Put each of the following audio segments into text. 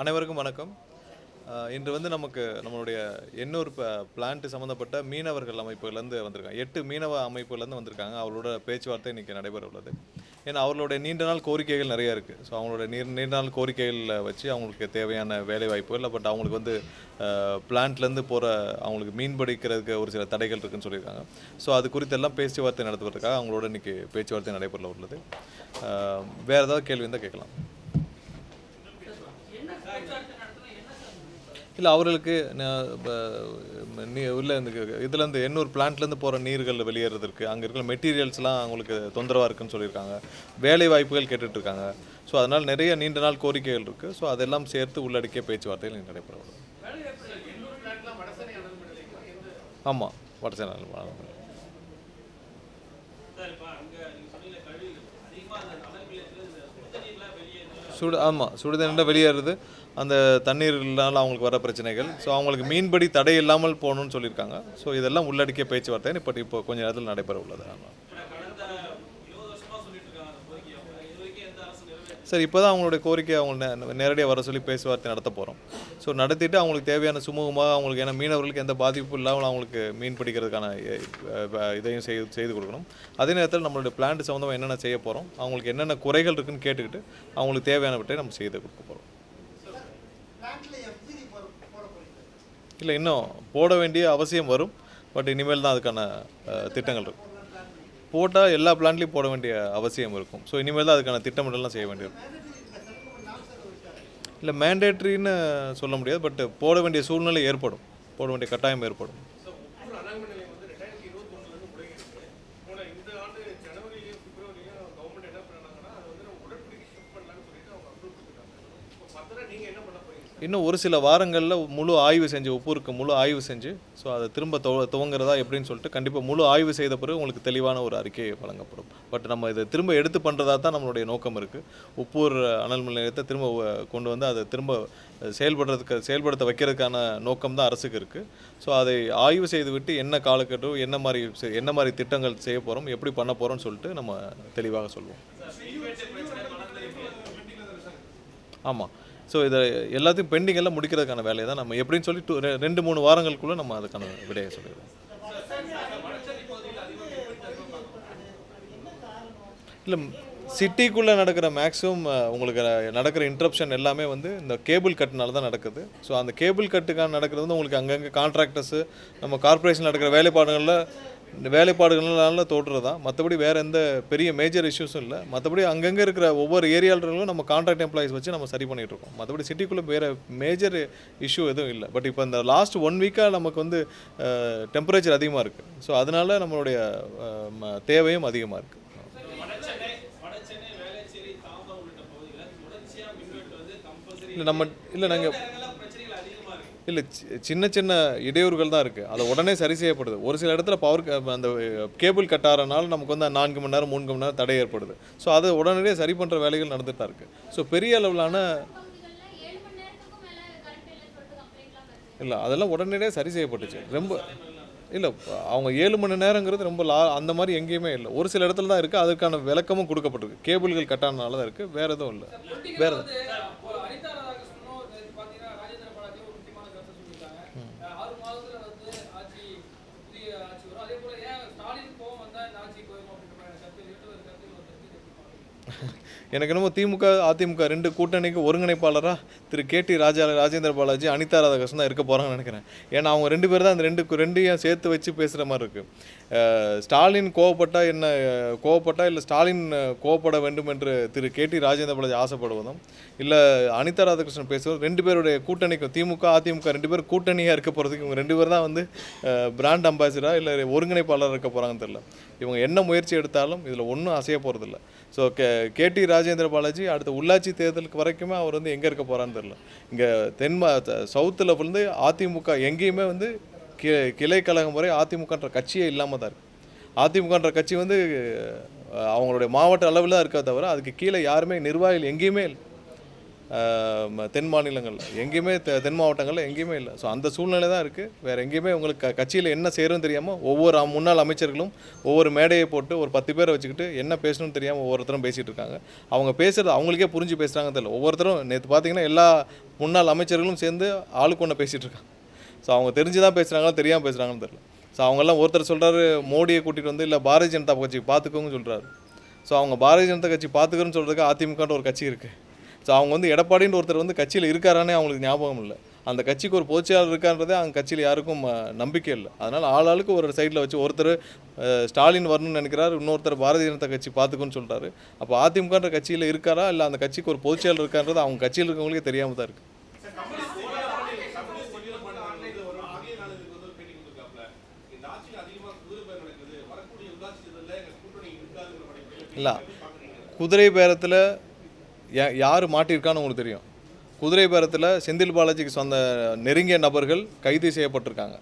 அனைவருக்கும் வணக்கம். இன்று வந்து நமக்கு நம்மளுடைய எண்ணூர் பிளான்ட் சம்மந்தப்பட்ட மீனவர்கள் அமைப்புலேருந்து வந்திருக்காங்க. 8 மீனவ அமைப்புலேருந்து வந்திருக்காங்க. அவங்களோட பேச்சுவார்த்தை இன்றைக்கி நடைபெற உள்ளது. ஏன்னா அவர்களுடைய நீண்ட நாள் கோரிக்கைகள் நிறையா இருக்குது. ஸோ அவங்களோட நீண்ட நாள் கோரிக்கைகளில் வச்சு அவங்களுக்கு தேவையான வேலைவாய்ப்புகள், பட் அவங்களுக்கு வந்து பிளான்ட்லேருந்து போகிற அவங்களுக்கு மீன் பிடிக்கிறதுக்கு ஒரு சில தடைகள் இருக்குதுன்னு சொல்லியிருக்காங்க. ஸோ அது குறித்தெல்லாம் பேச்சுவார்த்தை நடத்துவதற்காக அவங்களோட இன்றைக்கி பேச்சுவார்த்தை நடைபெற உள்ளது. வேறு ஏதாவது கேள்வி இருந்தால் கேட்கலாம். இல்லை, அவர்களுக்கு இல்லை இந்த இதுலேருந்து எண்ணூர் பிளான்ட்லேருந்து போகிற நீர்கள் வெளியேறதுக்கு அங்கே இருக்கிற மெட்டீரியல்ஸ்லாம் அவங்களுக்கு தொந்தரவாக இருக்குதுன்னு சொல்லியிருக்காங்க. வேலை வாய்ப்புகள் கேட்டுட்ருக்காங்க. ஸோ அதனால் நிறைய நீண்ட நாள் கோரிக்கைகள் இருக்குது. ஸோ அதெல்லாம் சேர்த்து உள்ளடக்கிய பேச்சுவார்த்தைகள் நடைபெறும். ஆமாம், வடசேனை சுடுதண்ணீர் வெளியேறுது. அந்த தண்ணீர்னால அவங்களுக்கு வர பிரச்சனைகள், ஸோ அவங்களுக்கு மீன்பிடி தடை இல்லாமல் போகணும்னு சொல்லியிருக்காங்க. ஸோ இதெல்லாம் உள்ளடக்கிய பேச்சுவார்த்தை இப்போ கொஞ்சம் நேரத்தில் நடைபெற உள்ளது. சார், இப்போ தான் அவங்களுடைய கோரிக்கை அவங்க நேரடியாக வர சொல்லி பேச்சுவார்த்தை நடத்த போகிறோம். ஸோ நடத்திட்டு அவங்களுக்கு தேவையான சுமூகமாக அவங்களுக்கு, ஏன்னா மீனவர்களுக்கு எந்த பாதிப்பும் இல்லாமல் அவங்களுக்கு மீன் பிடிக்கிறதுக்கான இதையும் செய்து கொடுக்கணும். அதே நேரத்தில் நம்மளுடைய பிளான்ட் சம்மந்தமாக என்னென்ன செய்ய போகிறோம், அவங்களுக்கு என்னென்ன குறைகள் இருக்குதுன்னு கேட்டுக்கிட்டு அவங்களுக்கு தேவையானவற்றை நம்ம செய்து கொடுக்க போகிறோம். இல்லை, இன்னும் போட வேண்டிய அவசியம் வரும். பட் இனிமேல் தான் அதுக்கான திட்டங்கள் இருக்கும். போட்டால் எல்லா பிளான்ட்லேயும் போட வேண்டிய அவசியம் இருக்கும். ஸோ இனிமேல் தான் அதுக்கான திட்டமிடலாம் செய்ய வேண்டியிருக்கும். இல்லை, மேண்டேட்ரின்னு சொல்ல முடியாது, பட் போட வேண்டிய சூழ்நிலை ஏற்படும், போட வேண்டிய கட்டாயம் ஏற்படும். இன்னும் ஒரு சில வாரங்களில் முழு ஆய்வு செஞ்சு, உப்பூருக்கு முழு ஆய்வு செஞ்சு, ஸோ அதை திரும்ப துவங்குறதா எப்படின்னு சொல்லிட்டு கண்டிப்பாக முழு ஆய்வு செய்த பிறகு உங்களுக்கு தெளிவான ஒரு அறிக்கை வழங்கப்படும். பட் நம்ம இதை திரும்ப எடுத்து பண்ணுறதா தான் நம்மளுடைய நோக்கம் இருக்குது. உப்பூர் அனல் மின் நிலையத்தை திரும்ப கொண்டு வந்து அதை திரும்ப செயல்படுத்த வைக்கிறதுக்கான நோக்கம் தான் அரசுக்கு இருக்குது. ஸோ அதை ஆய்வு செய்துவிட்டு என்ன காலக்கட்டம், என்ன மாதிரி திட்டங்கள் செய்ய போகிறோம், எப்படி பண்ண போகிறோம்னு சொல்லிட்டு நம்ம தெளிவாக சொல்லுவோம். ஆமாம். ஸோ இதை எல்லாத்தையும் பெண்டிங்கெல்லாம் முடிக்கிறதுக்கான வேலையை தான் நம்ம எப்படின்னு சொல்லி 2-3 வாரங்களுக்குள்ளே நம்ம அதுக்கான விடையை சொல்லிடுவோம். இல்லை, சிட்டிக்குள்ளே நடக்கிற மேக்ஸிமம் உங்களுக்கு நடக்கிற இன்ட்ரப்ஷன் எல்லாமே வந்து இந்த கேபிள் கட்டுனால தான் நடக்குது. ஸோ அந்த கேபிள் கட்டுக்கான நடக்கிறது வந்து உங்களுக்கு அங்கங்கே கான்ட்ராக்டர்ஸு, நம்ம கார்பரேஷன் நடக்கிற வேலைப்பாடுகள்னால தோற்றுறது தான். மற்றபடி வேறு எந்த பெரிய மேஜர் இஷ்யூஸும் இல்லை. மற்றபடி அங்கங்கே இருக்கிற ஒவ்வொரு ஏரியாவிலும் நம்ம கான்ட்ராக்ட் எம்ப்ளாயிஸ் வச்சு நம்ம சரி பண்ணிகிட்ருக்கோம். மற்றபடி சிட்டிக்குள்ளே வேறு மேஜர் இஷ்யூ எதுவும் இல்லை. பட் இப்போ இந்த லாஸ்ட் 1 வீக்காக நமக்கு வந்து டெம்பரேச்சர் அதிகமாக இருக்குது. ஸோ அதனால் நம்மளுடைய தேவையும் அதிகமாக இருக்குது. இல்லை, சின்ன சின்ன இடையூறுகள் தான் இருக்குது. அதை உடனே சரி செய்யப்படுது. ஒரு சில இடத்துல அந்த கேபிள் கட் ஆகிறனால நமக்கு வந்து 4 மணி நேரம் 3 மணி நேரம் தடை ஏற்படுது. ஸோ அதை உடனடியே சரி பண்ணுற வேலைகள் நடந்துட்டு தான் இருக்குது. ஸோ பெரிய அளவிலான இல்லை, அதெல்லாம் உடனடியாக சரி செய்யப்பட்டுச்சு. ரொம்ப இல்லை, அவங்க 7 மணி நேரங்கிறது ரொம்ப அந்த மாதிரி எங்கேயுமே இல்லை. ஒரு சில இடத்துல தான் இருக்குது. அதுக்கான விளக்கமும் கொடுக்கப்பட்டிருக்கு. கேபிள்கள் கட் ஆனதுனால தான் இருக்குது, வேறு எதுவும் இல்லை. வேறு எனக்கு என்னமோ திமுக அதிமுக 2 கூட்டணிக்கு ஒருங்கிணைப்பாளராக திரு KT ராஜேந்திர பாலாஜி, அனிதா ராதாகிருஷ்ணன் தான் இருக்க போகிறாங்கன்னு நினைக்கிறேன். ஏன்னா அவங்க 2 பேர் தான் அந்த ரெண்டையும் சேர்த்து வச்சு பேசுகிற மாதிரி இருக்குது. ஸ்டாலின் கோவப்பட்டா இல்லை ஸ்டாலின் கோவப்பட வேண்டும் என்று திரு KT ராஜேந்திர பாலாஜி ஆசைப்படுவதும், இல்லை அனிதா ராதாகிருஷ்ணன் பேசுவதும் 2 பேருடைய கூட்டணிக்கும், திமுக அதிமுக 2 பேர் கூட்டணியாக இருக்க போகிறதுக்கு இவங்க 2 பேர் தான் வந்து பிராண்ட் அம்பாசிடராக இல்லை ஒருங்கிணைப்பாளராக இருக்க போகிறாங்கன்னு தெரியல. இவங்க என்ன முயற்சி எடுத்தாலும் இதில் ஒன்றும் அசைய போகிறதில்ல. ஸோ KT ராஜேந்திர பாலாஜி அடுத்த உள்ளாட்சி தேர்தலுக்கு வரைக்குமே அவர் வந்து எங்கே இருக்க போகிறான்னு தெரியல. இங்கே சவுத்தில் வந்து அதிமுக எங்கேயுமே வந்து கிளை கழகம் வரை அதிமுகன்ற கட்சியே இல்லாமல் தான் இருக்குது. அதிமுகன்ற கட்சி வந்து அவங்களுடைய மாவட்ட அளவில் தான் இருக்கா தவிர அதுக்கு கீழே யாருமே நிர்வாகிகள் எங்கேயுமே இல்லை. தென் மாநிலங்களில் எங்கேயுமே தென் மாவட்டங்களில் எங்கேயுமே இல்லை. ஸோ அந்த சூழ்நிலை தான் இருக்குது. வேறு எங்கேயுமே உங்களுக்கு கட்சியில் என்ன செய்கிறோன்னு தெரியாமல் ஒவ்வொரு முன்னாள் அமைச்சர்களும் ஒவ்வொரு மேடையை போட்டு ஒரு 10 பேரை வச்சுக்கிட்டு என்ன பேசணும்னு தெரியாமல் ஒவ்வொருத்தரும் பேசிகிட்டு இருக்காங்க. அவங்க பேசுகிறது அவங்களுக்கே புரிஞ்சு பேசுகிறாங்க தெரியல. ஒவ்வொருத்தரும் நேற்று பார்த்தீங்கன்னா எல்லா முன்னாள் அமைச்சர்களும் சேர்ந்து ஆளுக்கு ஒன்று பேசிகிட்டு இருக்காங்க. ஸோ அவங்க தெரிஞ்சு தான் பேசுகிறாங்களா தெரியாமல் பேசுகிறாங்கன்னு தெரியல. ஸோ அவங்கெல்லாம் ஒருத்தர் சொல்கிறாரு மோடியை கூட்டிகிட்டு வந்து இல்லை பாரதிய ஜனதா கட்சி பார்த்துக்கோங்கன்னு சொல்கிறாரு. ஸோ அவங்க பாரதிய ஜனதா கட்சி பார்த்துக்கிறோன்னு சொல்கிறதுக்கு அதிமுகன்ற ஒரு கட்சி இருக்குது. ஸோ அவங்க வந்து எடப்பாடின்ற ஒருத்தர் வந்து கட்சியில் இருக்காரானே அவங்களுக்கு ஞாபகம் இல்லை. அந்த கட்சிக்கு ஒரு பொதுச்செயலாளர் இருக்கான்றதே அவங்க கட்சியில் யாருக்கும் நம்பிக்கை இல்லை. அதனால் ஆளாளுக்கு ஒரு சைடில் வச்சு ஒருத்தர் ஸ்டாலின் வரணும்னு நினைக்கிறார், இன்னொருத்தர் பாரதிய ஜனதா கட்சி பார்த்துக்குன்னு சொல்கிறாரு. அப்போ அதிமுகன்ற கட்சியில் இருக்காரா இல்லை அந்த கட்சிக்கு ஒரு பொதுச்செயலாளர் இருக்கான்றது அவங்க கட்சியில் இருக்கவங்களுக்கே தெரியாமல் தான் இருக்குது. இல்லை குதிரை பேரத்தில் யார் மாட்டியிருக்கான்னு உங்களுக்கு தெரியும். குதிரை பேரத்தில் செந்தில் பாலாஜிக்கு சொந்த நெருங்கிய நபர்கள் கைது செய்யப்பட்டிருக்காங்க.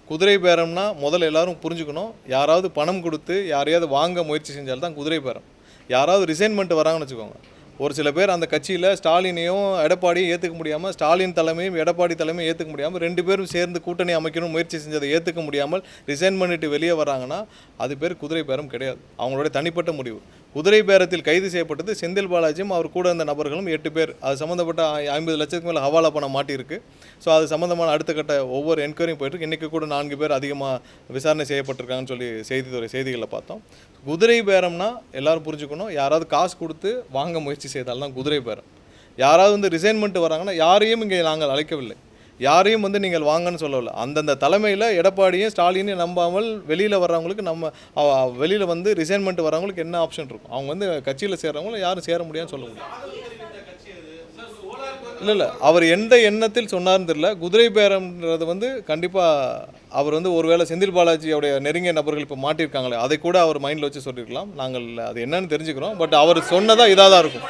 குதிரை பேரம்னா முதல்ல எல்லாரும் புரிஞ்சுக்கணும், யாராவது பணம் கொடுத்து யாரையாவது வாங்க முயற்சி செஞ்சால்தான் குதிரை பேரம். யாராவது ரிசைன்மெண்ட் வராங்கன்னு வச்சுக்கோங்க, ஒரு சில பேர் அந்த கட்சியில் ஸ்டாலினையும் எடப்பாடியும் ஏற்றுக்க முடியாமல், ஸ்டாலின் தலைமையும் எடப்பாடி தலைமையும் ஏற்றுக்க முடியாமல் 2 பேரும் சேர்ந்து கூட்டணி அமைக்கணும் முயற்சி செஞ்சதை ஏற்றுக்க முடியாமல் ரிசைன் பண்ணிட்டு வெளியே வராங்கன்னா அது பேர் குதிரை பேரம் கிடையாது, அவங்களுடைய தனிப்பட்ட முடிவு. குதிரை பேரத்தில் கைது செய்யப்பட்டது செந்தில் பாலாஜியும் அவர் கூட இருந்த நபர்களும் 8 பேர். அது சம்மந்தப்பட்ட 50 லட்சத்துக்கு மேலே ஹவாலா பணம் மாட்டியிருக்கு. ஸோ அது சம்மந்தமான அடுத்த கட்ட ஒவ்வொரு என்கொயரியும் போயிட்டுருக்கு. இன்றைக்கி கூட 4 பேர் அதிகமாக விசாரணை செய்யப்பட்டிருக்காங்கன்னு சொல்லி செய்திகளில் பார்த்தோம். குதிரை பேரம்னா எல்லாரும் புரிஞ்சுக்கணும், யாராவது காசு கொடுத்து வாங்க முயற்சி செய்தால்தான் குதிரை பேரம். யாராவது வந்து ரிசைன்மெண்ட் வராங்கன்னா யாரையும் இங்கே நாங்கள் அழைக்கவில்லை, யாரையும் வந்து நீங்கள் வாங்கன்னு சொல்லவில்லை. அந்தந்த தலைமையில் எடப்பாடியும் ஸ்டாலினையும் நம்பாமல் வெளியில் வர்றவங்களுக்கு வெளியில் வந்து ரிசைன்மெண்ட் வரவங்களுக்கு என்ன ஆப்ஷன் இருக்கும்? அவங்க வந்து கட்சியில் சேர்றவங்கள யாரும் சேர முடியாதுன்னு சொல்ல முடியும். இல்லை அவர் எந்த எண்ணத்தில் சொன்னார்னு தெரியல. குதிரை பேரம்ன்றது வந்து கண்டிப்பாக அவர் வந்து ஒருவேளை செந்தில் பாலாஜியோடைய நெருங்கிய நபர்கள் இப்போ மாட்டியிருக்காங்களே அதை கூட அவர் மைண்டில் வச்சு சொல்லியிருக்கலாம். நாங்கள் அது என்னன்னு தெரிஞ்சுக்கிறோம். பட் அவர் சொன்னதாக இதாக தான் இருக்கும்.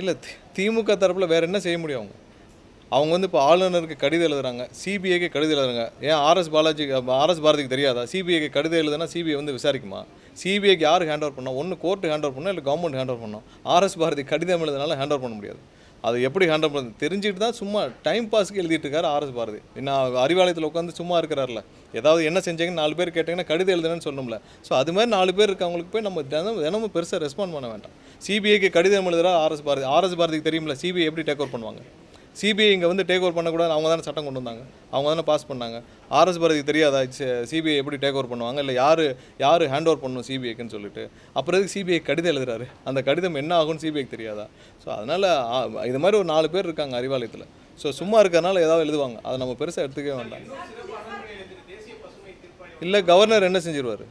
இல்லை திமுக தரப்பில் வேறு என்ன செய்ய முடியும்? அவங்க வந்து இப்போ ஆளுநருக்கு கடிதம் எழுதுறாங்க, சிபிஐக்கு கடிதம் எழுதுறாங்க. ஏன் ஆர்எஸ் பாரதிக்கு தெரியாதா? சிபிஐக்கு கடிதம் எழுதுனா சிபிஐ வந்து விசாரிக்குமா? சிபிஐக்கு யார் ஹேண்ட் ஓவர் பண்ணோம்? ஒன்று கோர்ட்டு ஹேண்ட் ஓவர் பண்ணோம், இல்லை கவர்மெண்ட் ஹேண்ட் ஓவர் பண்ணோம். ஆர்எஸ் பாரதி கடிதம் எழுதுனால ஹேண்ட் ஓவர் பண்ண முடியாது. அது எப்படி ஹேண்ட் ஓவர் பண்ண தெரிஞ்சுட்டு தான் சும்மா டைம் பாஸ்க்கு எழுதிட்டு இருக்காரு ஆர்எஸ் பாரதி. இன்னும் அறிவாலயத்தில் உட்காந்து சும்மா இருக்கிறார்ல, ஏதாவது என்ன செஞ்சீங்கன்னு 4 பேர் கேட்டிங்கன்னா கடிதம் எழுதுனேன்னு சொல்லணும்ல. ஸோ அது மாதிரி 4 பேர் இருக்கவங்களுக்கு போய் நம்ம தினமும் பெருசாக ரெஸ்பாண்ட் பண்ண வேண்டாம். சிபிஐக்கு கடிதம் எழுதுறா ஆர்எஸ் பாரதிக்கு தெரியுமில்ல சிபிஐ எப்படி டேக் ஓவர் பண்ணுவாங்க. சிபிஐ இங்கே வந்து டேக் ஓவர் பண்ணக்கூடாது, அவங்க தானே சட்டம் கொண்டு வந்தாங்க, அவங்க தானே பாஸ் பண்ணாங்க. ஆர்எஸ் பாரதிக்கு தெரியாதா சிபிஐ எப்படி டேக் ஓவர் பண்ணுவாங்க, இல்லை யார் ஹேண்ட் ஓவர் பண்ணணும் சிபிஐக்குன்னு சொல்லிட்டு? அப்புறம் எதுக்கு சிபிஐ கடிதம் எழுதுறாரு? அந்த கடிதம் என்ன ஆகும்னு சிபிஐக்கு தெரியாதா? ஸோ அதனால் இது மாதிரி ஒரு 4 பேர் இருக்காங்க அறிவாலயத்தில். ஸோ சும்மா இருக்கிறனால ஏதாவது எழுதுவாங்க, அதை நம்ம பெருசாக எடுத்துக்கவே வேண்டாம். இல்லை கவர்னர் என்ன செஞ்சிருவார்?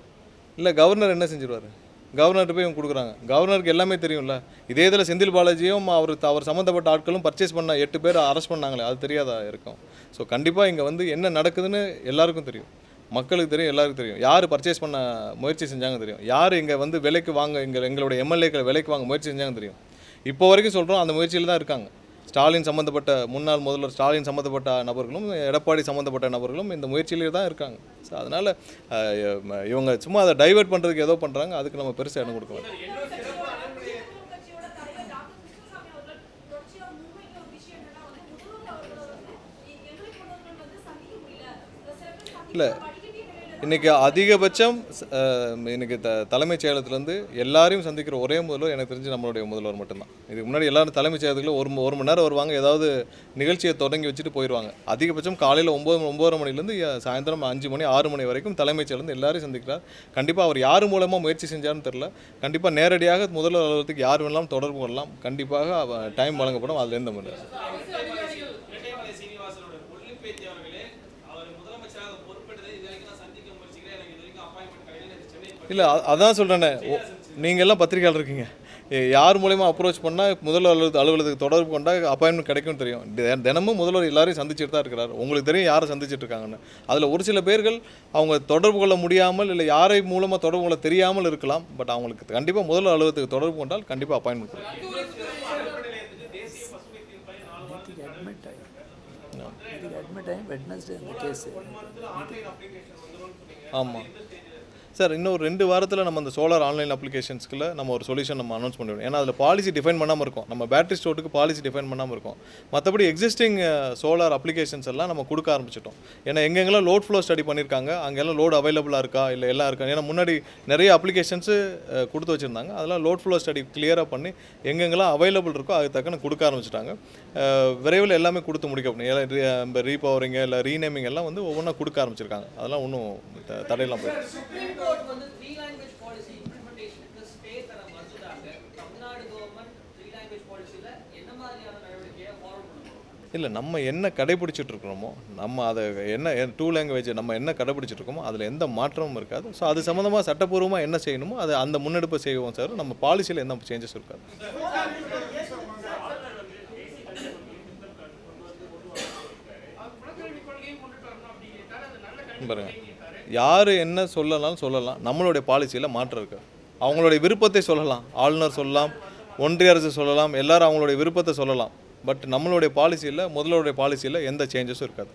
கவர்னர்கிட்ட போய் இவங்க கொடுக்குறாங்க. கவர்னருக்கு எல்லாமே தெரியும்ல. இதே இதில் செந்தில் பாலாஜியும் அவர் சம்மந்தப்பட்ட ஆட்களும் பர்ச்சேஸ் பண்ண 8 பேர் அரெஸ்ட் பண்ணாங்களே, அது தெரியாதா இருக்கும்? ஸோ கண்டிப்பாக இங்கே வந்து என்ன நடக்குதுன்னு எல்லாருக்கும் தெரியும், மக்களுக்கு தெரியும், எல்லாருக்கும் தெரியும். யார் பர்ச்சேஸ் பண்ண முயற்சி செஞ்சாங்க தெரியும், யார் இங்கே வந்து விலைக்கு வாங்க எங்களுடைய எம்எல்ஏக்களை விலைக்கு வாங்க முயற்சி செஞ்சாங்க தெரியும். இப்போ வரைக்கும் சொல்கிறோம் அந்த முயற்சியில் தான் இருக்காங்க. ஸ்டாலின் சம்மந்தப்பட்ட முன்னாள் முதல்வர் ஸ்டாலின் சம்மந்தப்பட்ட நபர்களும் எடப்பாடி சம்மந்தப்பட்ட நபர்களும் இந்த முயற்சியிலே தான் இருக்காங்க. ஸோ அதனால் இவங்க சும்மா அதை டைவெர்ட் பண்ணுறதுக்கு ஏதோ பண்ணுறாங்க, அதுக்கு நம்ம பெருசாக இடம் கொடுக்கலாம். இல்லை இன்றைக்கி அதிகபட்சம் இன்றைக்கி தலைமைச் செயலகத்துலேருந்து எல்லாரையும் சந்திக்கிற ஒரே முதல்வர் எனக்கு தெரிஞ்சு நம்மளுடைய முதல்வர் மட்டும்தான். இதுக்கு முன்னாடி எல்லாரும் தலைமைச் செயலகத்தில் ஒரு மணி நேரம் வருவாங்க, ஏதாவது நிகழ்ச்சியை தொடங்கி வச்சுட்டு போயிடுவாங்க. அதிகபட்சம் காலையில் 9 மணிலேருந்து சாயந்தரம் 5 மணி 6 மணி வரைக்கும் தலைமைச் செயலகத்தில் எல்லாரையும் சந்திக்கிறார். கண்டிப்பாக அவர் யார் மூலமாக முயற்சி செஞ்சார்னு தெரில. கண்டிப்பாக நேரடியாக முதல்வர் அலுவலகத்துக்கு யார் வேணாலும் தொடர்பு கொள்ளலாம், கண்டிப்பாக டைம் வழங்கப்படும். அதுலேருந்து முடியாது. இல்லை அதான் சொல்கிறேனே, நீங்கள் எல்லாம் பத்திரிகையாளர் இருக்கீங்க, யார் மூலயமா அப்ரோச் பண்ணால் முதல்வர் அலுவலகத்துக்கு தொடர்பு கொண்டால் அப்பாயின்மெண்ட் கிடைக்கும்னு தெரியும். தினமும் முதல்வர் எல்லாரையும் சந்திச்சுட்டு தான் இருக்கிறார். உங்களுக்கு தெரியும் யாரை சந்திச்சுட்டு இருக்காங்கன்னு. அதில் ஒரு சில பேர்கள் அவங்க தொடர்பு கொள்ள முடியாமல் இல்லை யாரை மூலமாக தொடர்பு கொள்ள தெரியாமல் இருக்கலாம். பட் அவங்களுக்கு கண்டிப்பாக முதல்வர் அலுவலகத்துக்கு தொடர்பு கொண்டால் கண்டிப்பாக அப்பாயின்மெண்ட் கிடைக்கும். ஆமாம் சார் இன்னும் ஒரு 2 வாரத்தில் நம்ம அந்த சோலார் ஆன்லைன் அப்ளிகேஷன்ஸ்க்குள்ள நம்ம ஒரு சொல்யூஷன் நம்ம அனௌன்ஸ் பண்ணிவிடும். ஏன்னா அதில் பாலிசி டிஃபைன் பண்ணாமல் இருக்கும், நம்ம பேட்டரி ஸ்டோருக்கு பாலிசி டிஃபைன் பண்ணாமல் இருக்கும். மற்றபடி எக்ஸிஸ்டிங் சோலார் அப்ளிகேஷன்ஸ் எல்லாம் நம்ம கொடுக்க ஆரம்பிச்சிட்டோம். ஏன்னா எங்கெங்கெல்லாம் லோட் ஃப்ளோ ஸ்டடி பண்ணியிருக்காங்க அங்கெல்லாம் லோட் அவைலபிளாக இருக்கா இல்லை எல்லாம் இருக்கா. ஏன்னா முன்னாடி நிறைய அப்ளிகேஷன்ஸு கொடுத்து வச்சுருந்தாங்க, அதெல்லாம் லோட் ஃப்ளோ ஸ்டடி கிளியராக பண்ணி எங்கெங்கெல்லாம் அவைலபிள் இருக்கோ அது தக்கன கொடுக்க ஆரம்பிச்சிட்டாங்க. விரைவில் எல்லாமே கொடுத்து முடிக்கப்படும். ரீபவரிங் இல்லை ரீநேமிங் எல்லாம் வந்து ஒவ்வொன்றா கொடுக்க ஆரம்பிச்சிருக்காங்க. அதெல்லாம் ஒன்றும் தடையெல்லாம் போயிடுச்சு. இல்லை நம்ம என்ன கடைபிடிச்சிட்டு இருக்கிறோமோ நம்ம அதை என்ன 2 லாங்குவேஜ் நம்ம என்ன கடைபிடிச்சிட்டு இருக்கோமோ அதில் எந்த மாற்றமும் இருக்காது. ஸோ அது சம்மந்தமாக சட்டப்பூர்வமாக என்ன செய்யணுமோ அது அந்த முன்னெடுப்பை செய்வோம் சார். நம்ம பாலிசியில் எந்த சேஞ்சஸ் இருக்காது. பாருங்க, யார் என்ன சொல்லலாம், நம்மளுடைய பாலிசியில் மாற்றம் இருக்குது. அவங்களுடைய விருப்பத்தை சொல்லலாம், ஆளுநர் சொல்லலாம், ஒன்றிய அரசு சொல்லலாம், எல்லாரும் அவங்களுடைய விருப்பத்தை சொல்லலாம். பட் நம்மளுடைய பாலிசியில் முதல்வருடைய பாலிசியில் எந்த சேஞ்சஸும் இருக்காது.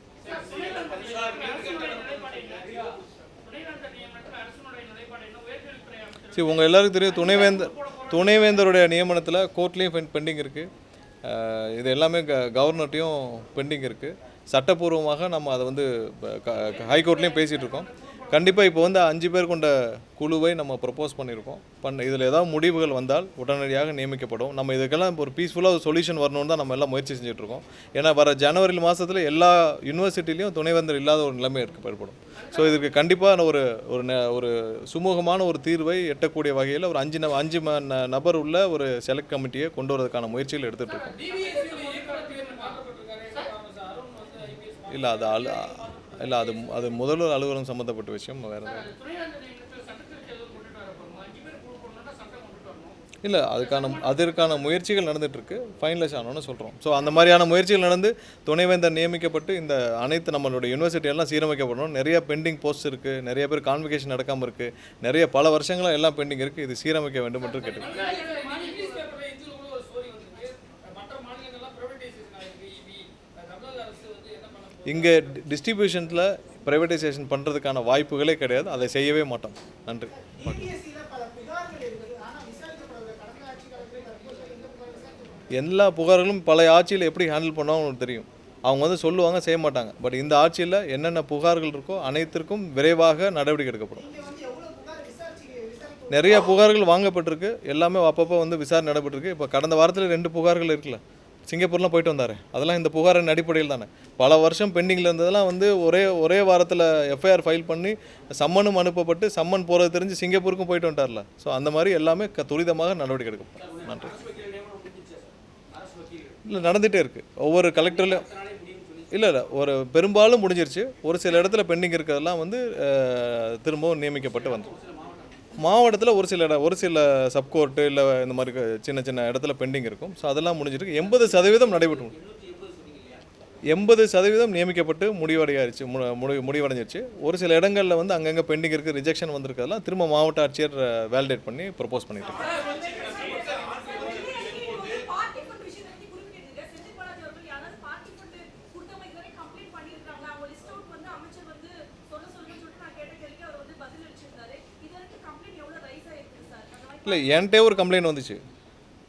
சரி, உங்கள் எல்லாருக்கும் தெரியும் துணைவேந்தருடைய நியமனத்தில் கோர்ட்லேயும் பெண்டிங் இருக்குது. இது எல்லாமே கவர்னர்ட்டையும் பெண்டிங் இருக்குது. சட்டப்பூர்வமாக நம்ம அதை வந்து ஹைகோர்ட்லேயும் பேசிகிட்டு இருக்கோம். கண்டிப்பாக இப்போ வந்து 5 பேர் கொண்ட குழுவை நம்ம ப்ரப்போஸ் பண்ணியிருக்கோம். இதில் ஏதாவது முடிவுகள் வந்தால் உடனடியாக நியமிக்கப்படும். நம்ம இதுக்கெல்லாம் இப்போ ஒரு பீஸ்ஃபுல்லாக ஒரு சொல்யூஷன் வரணும்னு தான் நம்ம எல்லாம் முயற்சி செஞ்சுட்ருக்கோம். ஏன்னா வர ஜனவரி மாதத்தில் எல்லா யூனிவர்சிட்டிலையும் துணைவேந்தர் இல்லாத ஒரு நிலைமை ஏற்படும். ஸோ இதுக்கு கண்டிப்பாக ஒரு சுமூகமான ஒரு தீர்வை எட்டக்கூடிய வகையில் ஒரு 5 நபர் உள்ள ஒரு செலக்ட் கமிட்டியை கொண்டு வரதுக்கான முயற்சிகள் எடுத்துகிட்டு இருக்கோம். இல்லை அது முதல்வர் அலுவலகம் சம்மந்தப்பட்ட விஷயம். வேறு இல்லை, அதற்கான முயற்சிகள் நடந்துகிட்ருக்கு. ஃபைனலைஸ் ஆனோன்னு சொல்கிறோம். ஸோ அந்த மாதிரியான முயற்சிகள் நடந்து துணைவேந்தர் நியமிக்கப்பட்டு இந்த அனைத்து நம்மளுடைய யூனிவர்சிட்டி எல்லாம் சீரமைக்கப்படணும். நிறைய பெண்டிங் போஸ்ட் இருக்குது, நிறைய பேர் கான்வெகேஷன் நடக்காமல் இருக்குது, நிறைய பல வருஷங்களாக எல்லாம் பெண்டிங் இருக்குது. இது சீரமைக்க வேண்டும் என்று கேட்டுக்கிறேன். இங்கே டிஸ்ட்ரிபியூஷனில் ப்ரைவேட்டைசேஷன் பண்ணுறதுக்கான வாய்ப்புகளே கிடையாது. அதை செய்யவே மாட்டோம். நன்றி. எல்லா புகார்களும் பழைய ஆட்சியில் எப்படி ஹேண்டில் பண்ணுவாங்கன்னு தெரியும். அவங்க வந்து சொல்லுவாங்க, செய்ய மாட்டாங்க. பட் இந்த ஆட்சியில் என்னென்ன புகார்கள் இருக்கோ அனைத்திற்கும் விரைவாக நடவடிக்கை எடுக்கப்படும். நிறைய புகார்கள் வாங்கப்பட்டிருக்கு, எல்லாமே அப்பப்போ வந்து விசாரணை நடைபெற்றிருக்கு. இப்போ கடந்த வாரத்தில் 2 புகார்கள் இருக்குல்ல, சிங்கப்பூர்லாம் போயிட்டு வந்தார். அதெல்லாம் இந்த புகாரின் அடிப்படையில் தானே. பல வருஷம் பெண்டிங்கில் இருந்ததெல்லாம் வந்து ஒரே வாரத்தில் எஃப்ஐஆர் ஃபைல் பண்ணி சம்மனும் அனுப்பப்பட்டு சம்மன் போகிறது தெரிஞ்சு சிங்கப்பூருக்கும் போயிட்டு வந்துட்டார்ல. ஸோ அந்த மாதிரி எல்லாமே துரிதமாக நடவடிக்கை எடுக்கப்படும். நன்றி. இல்லை, நடந்துகிட்டே இருக்குது. ஒவ்வொரு கலெக்டர்லையும் இல்லை ஒரு பெரும்பாலும் முடிஞ்சிருச்சு. ஒரு சில இடத்துல பெண்டிங் இருக்கிறதெல்லாம் வந்து திரும்பவும் நியமிக்கப்பட்டு வந்துடும். மாவட்டத்தில் ஒரு சில சப்கோர்ட்டு இல்லை இந்த மாதிரி சின்ன இடத்துல பெண்டிங் இருக்கும். ஸோ அதெல்லாம் முடிஞ்சிருக்கு. 80% நடைபெற்று 80% நியமிக்கப்பட்டு முடிவடைஞ்சிருச்சு. ஒரு சில இடங்களில் வந்து அங்கங்கே பெண்டிங் இருக்குது, ரிஜெக்ஷன் வந்திருக்கிறதெல்லாம் திரும்ப மாவட்ட ஆட்சியர் வேலிடேட் பண்ணி ப்ரப்போஸ் பண்ணிட்டு இருக்காங்க. இல்லை, என்கிட்டே ஒரு கம்ப்ளைண்ட் வந்துச்சு.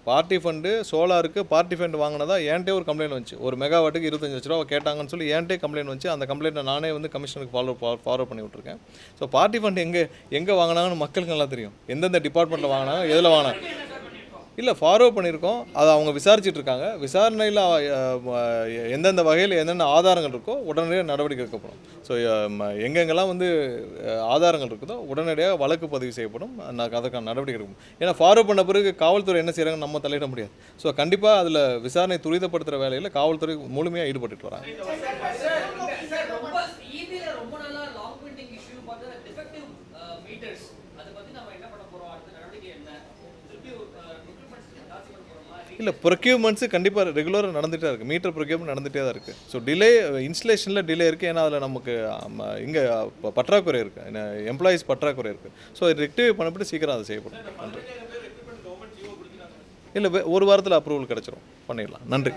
பார்ட்டி ஃபண்டு சோலாருக்கு பார்ட்டி ஃபண்டு வாங்கினதா என்கிட்டே ஒரு கம்ப்ளைண்ட் வந்துச்சு. ஒரு மெகாவாட்டுக்கு 25 லட்ச ரூபா கேட்டாங்கன்னு சொல்லி என்கிட்டே கம்ப்ளைண்ட் வந்துச்சு. அந்த கம்ப்ளைண்ட்டை நானே வந்து கமிஷனருக்கு ஃபார்வர்ட் பண்ணி விட்ருக்கேன். ஸோ பார்ட்டி ஃபண்ட் எங்கே வாங்கினாங்கன்னு மக்களுக்கு நல்லா தெரியும். எந்தெந்த டிபார்ட்மெண்ட்டில் வாங்கினாங்க, எதில் வாங்கினாங்க. இல்லை, ஃபார்வர்ட் பண்ணியிருக்கோம். அதை அவங்க விசாரிச்சுட்டு இருக்காங்க. விசாரணையில் எந்தெந்த வகையில் என்னென்ன ஆதாரங்கள் இருக்கோ உடனடியாக நடவடிக்கை எடுக்கப்படும். ஸோ எங்கெங்கெல்லாம் வந்து ஆதாரங்கள் இருக்குதோ உடனடியாக வழக்கு பதிவு செய்யப்படும். அதற்கான நடவடிக்கை எடுக்கும். ஏன்னா ஃபார்வர்ட் பண்ண பிறகு காவல்துறை என்ன செய்கிறாங்கன்னு நம்ம தலையிட முடியாது. ஸோ கண்டிப்பாக அதில் விசாரணை துரிதப்படுத்துகிற வேலையில் காவல்துறை முழுமையாக ஈடுபட்டு வராங்க. இல்லை, ப்ரொக்யூர்மெண்ட்ஸு கண்டிப்பாக ரெகுலராக நடந்துகிட்டே இருக்குது. மீட்டர் ப்ரொக்யூர்மெண்ட் நடந்துகிட்டே தான் இருக்குது. ஸோ இன்ஸ்டலேஷனில் டிலே இருக்குது. ஏன்னா அதில் நமக்கு இங்கே பற்றாக்குறை இருக்குது, எம்ப்ளாயீஸ் பற்றாக்குறை இருக்குது. ஸோ ரெக்டிஃபை பண்ணப்பட்டு சீக்கிரம் அதை செய்யப்படும். நன்றி. இல்லை, ஒரு வாரத்தில் அப்ரூவல் கிடச்சிரும், பண்ணிடலாம். நன்றி.